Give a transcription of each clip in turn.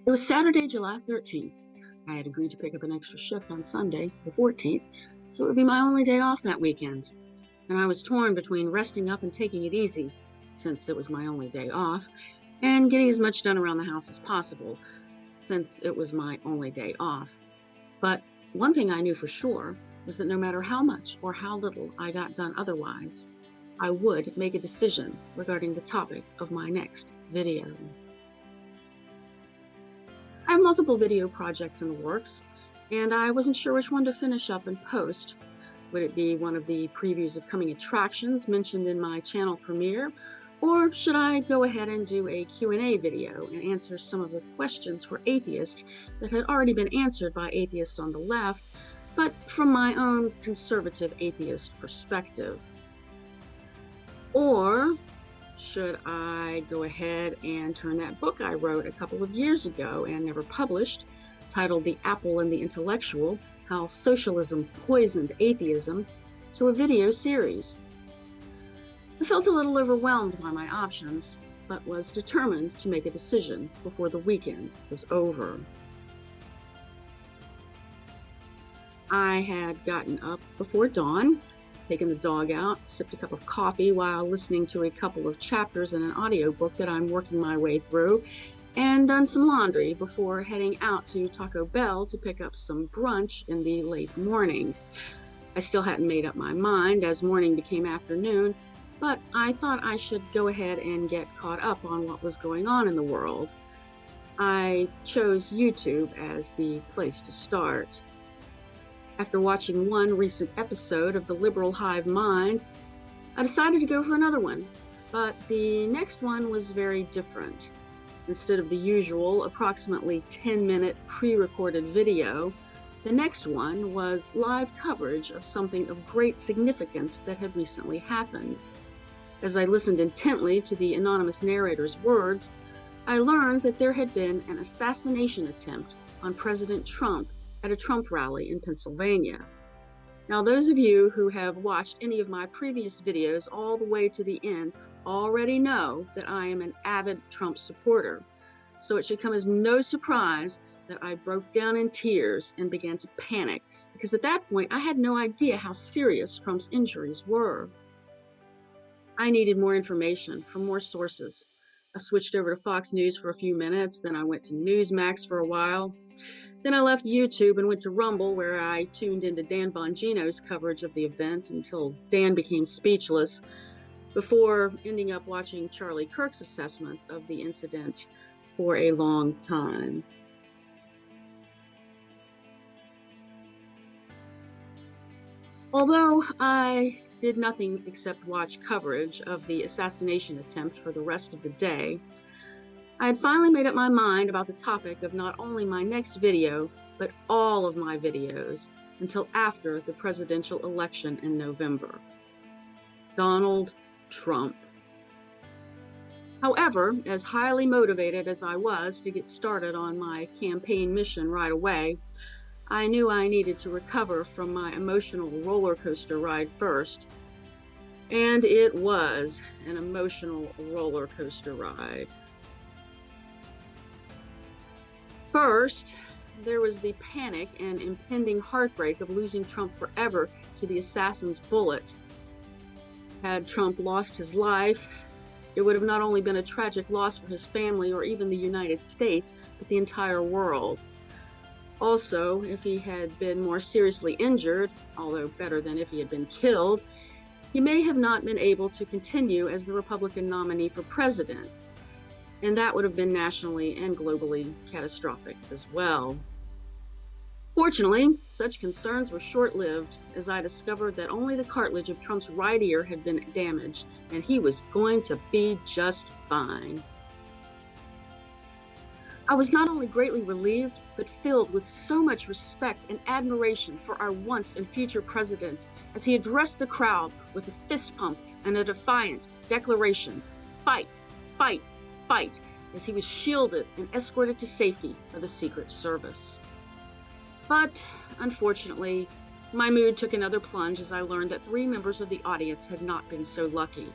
It was Saturday, July 13th. I had agreed to pick up an extra shift on Sunday, the 14th, so it would be my only day off that weekend. And I was torn between resting up and taking it easy, since it was my only day off, and getting as much done around the house as possible, since it was my only day off. But one thing I knew for sure was that no matter how much or how little I got done otherwise, I would make a decision regarding the topic of my next video. I have multiple video projects in the works, and I wasn't sure which one to finish up and post. Would it be one of the previews of coming attractions mentioned in my channel premiere, or should I go ahead and do a Q&A video and answer some of the questions for atheists that had already been answered by atheists on the left, but from my own conservative atheist perspective? Or should I go ahead and turn that book I wrote a couple of years ago and never published, titled The Apple and the Intellectual: How Socialism Poisoned Atheism, to a video series? I felt a little overwhelmed by my options, but was determined to make a decision before the weekend was over. I had gotten up before dawn, taken the dog out, sipped a cup of coffee while listening to a couple of chapters in an audiobook that I'm working my way through, and done some laundry before heading out to Taco Bell to pick up some brunch in the late morning. I still hadn't made up my mind as morning became afternoon, but I thought I should go ahead and get caught up on what was going on in the world. I chose YouTube as the place to start. After watching one recent episode of The Liberal Hive Mind, I decided to go for another one, but the next one was very different. Instead of the usual approximately 10-minute pre-recorded video, the next one was live coverage of something of great significance that had recently happened. As I listened intently to the anonymous narrator's words, I learned that there had been an assassination attempt on President Trump at a Trump rally in Pennsylvania. Now, those of you who have watched any of my previous videos all the way to the end already know that I am an avid Trump supporter, so it should come as no surprise that I broke down in tears and began to panic, because at that point I had no idea how serious Trump's injuries were. I needed more information from more sources. I switched over to Fox News for a few minutes, then I went to Newsmax for a while. Then I left YouTube and went to Rumble, where I tuned into Dan Bongino's coverage of the event until Dan became speechless, before ending up watching Charlie Kirk's assessment of the incident for a long time. Although I did nothing except watch coverage of the assassination attempt for the rest of the day, I had finally made up my mind about the topic of not only my next video, but all of my videos until after the presidential election in November. Donald Trump. However, as highly motivated as I was to get started on my campaign mission right away, I knew I needed to recover from my emotional roller coaster ride first. And it was an emotional roller coaster ride. First, there was the panic and impending heartbreak of losing Trump forever to the assassin's bullet. Had Trump lost his life, it would have not only been a tragic loss for his family or even the United States, but the entire world. Also, if he had been more seriously injured, although better than if he had been killed, he may have not been able to continue as the Republican nominee for president. And that would have been nationally and globally catastrophic as well. Fortunately, such concerns were short-lived, as I discovered that only the cartilage of Trump's right ear had been damaged, and he was going to be just fine. I was not only greatly relieved, but filled with so much respect and admiration for our once and future president, as he addressed the crowd with a fist pump and a defiant declaration: "Fight, fight, fight," as he was shielded and escorted to safety by the Secret Service. But, unfortunately, my mood took another plunge as I learned that 3 members of the audience had not been so lucky.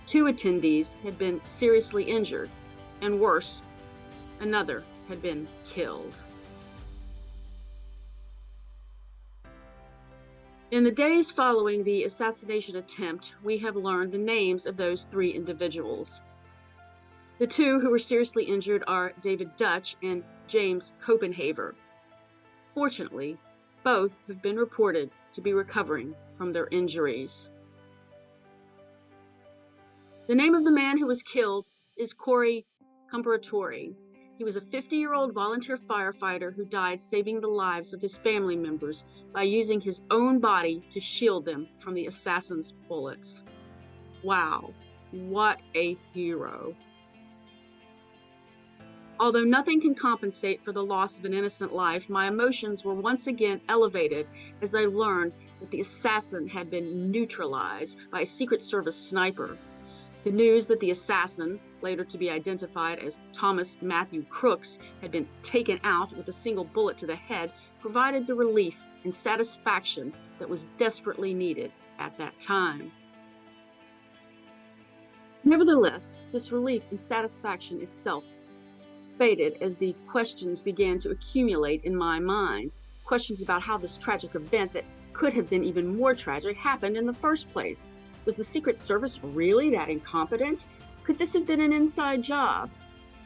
2 attendees had been seriously injured, and worse, another had been killed. In the days following the assassination attempt, we have learned the names of those 3 individuals. The 2 who were seriously injured are David Dutch and James Copenhaver. Fortunately, both have been reported to be recovering from their injuries. The name of the man who was killed is Corey Comparatori. He was a 50-year-old volunteer firefighter who died saving the lives of his family members by using his own body to shield them from the assassin's bullets. Wow, what a hero. Although nothing can compensate for the loss of an innocent life, my emotions were once again elevated as I learned that the assassin had been neutralized by a Secret Service sniper. The news that the assassin, later to be identified as Thomas Matthew Crooks, had been taken out with a single bullet to the head provided the relief and satisfaction that was desperately needed at that time. Nevertheless, this relief and satisfaction itself faded as the questions began to accumulate in my mind. Questions about how this tragic event that could have been even more tragic happened in the first place. Was the Secret Service really that incompetent? Could this have been an inside job?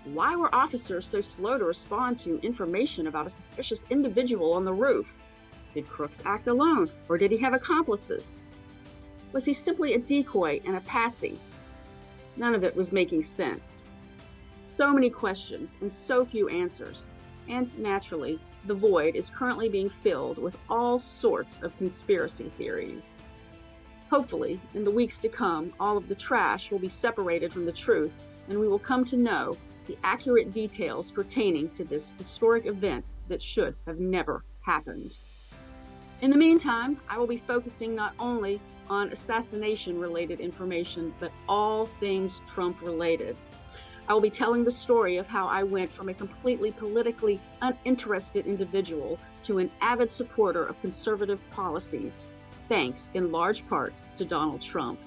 Why were officers so slow to respond to information about a suspicious individual on the roof? Did Crooks act alone, or did he have accomplices? Was he simply a decoy and a patsy? None of it was making sense. So many questions and so few answers. And naturally, the void is currently being filled with all sorts of conspiracy theories. Hopefully, in the weeks to come, all of the trash will be separated from the truth, and we will come to know the accurate details pertaining to this historic event that should have never happened. In the meantime, I will be focusing not only on assassination-related information, but all things Trump-related. I will be telling the story of how I went from a completely politically uninterested individual to an avid supporter of conservative policies, thanks in large part to Donald Trump.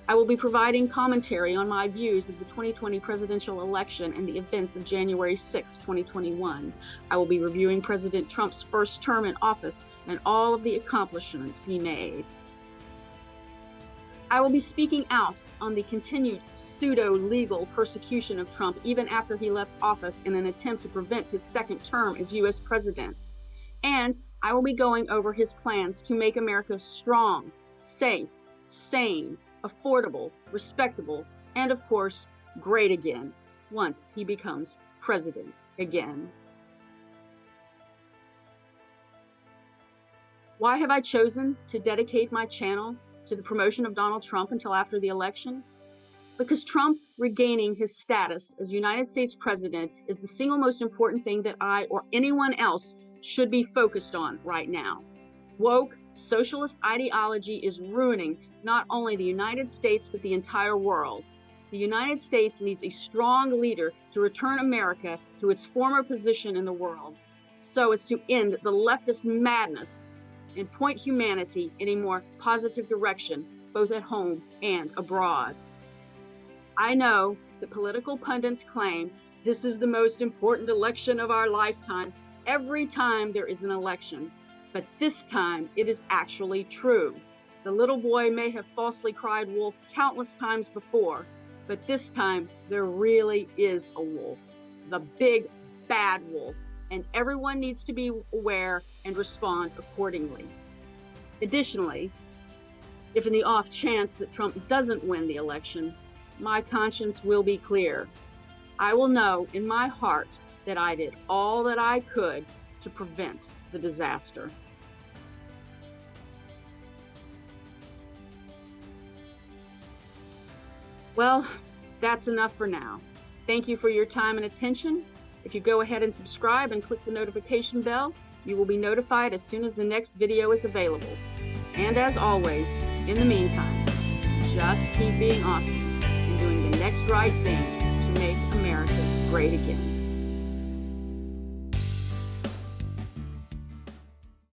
I will be providing commentary on my views of the 2020 presidential election and the events of January 6, 2021. I will be reviewing President Trump's first term in office and all of the accomplishments he made. I will be speaking out on the continued pseudo-legal persecution of Trump even after he left office in an attempt to prevent his second term as U.S. president. And I will be going over his plans to make America strong, safe, sane, affordable, respectable, and of course, great again once he becomes president again. Why have I chosen to dedicate my channel to the promotion of Donald Trump until after the election? Because Trump regaining his status as United States president is the single most important thing that I or anyone else should be focused on right now. Woke socialist ideology is ruining not only the United States, but the entire world. The United States needs a strong leader to return America to its former position in the world, so as to end the leftist madness and point humanity in a more positive direction, both at home and abroad. I know that political pundits claim this is the most important election of our lifetime every time there is an election. But this time, it is actually true. The little boy may have falsely cried wolf countless times before, but this time, there really is a wolf. The big, bad wolf. And everyone needs to be aware and respond accordingly. Additionally, if in the off chance that Trump doesn't win the election, my conscience will be clear. I will know in my heart that I did all that I could to prevent the disaster. Well, that's enough for now. Thank you for your time and attention. If you go ahead and subscribe and click the notification bell, you will be notified as soon as the next video is available. And as always, in the meantime, just keep being awesome and doing the next right thing to make America great again.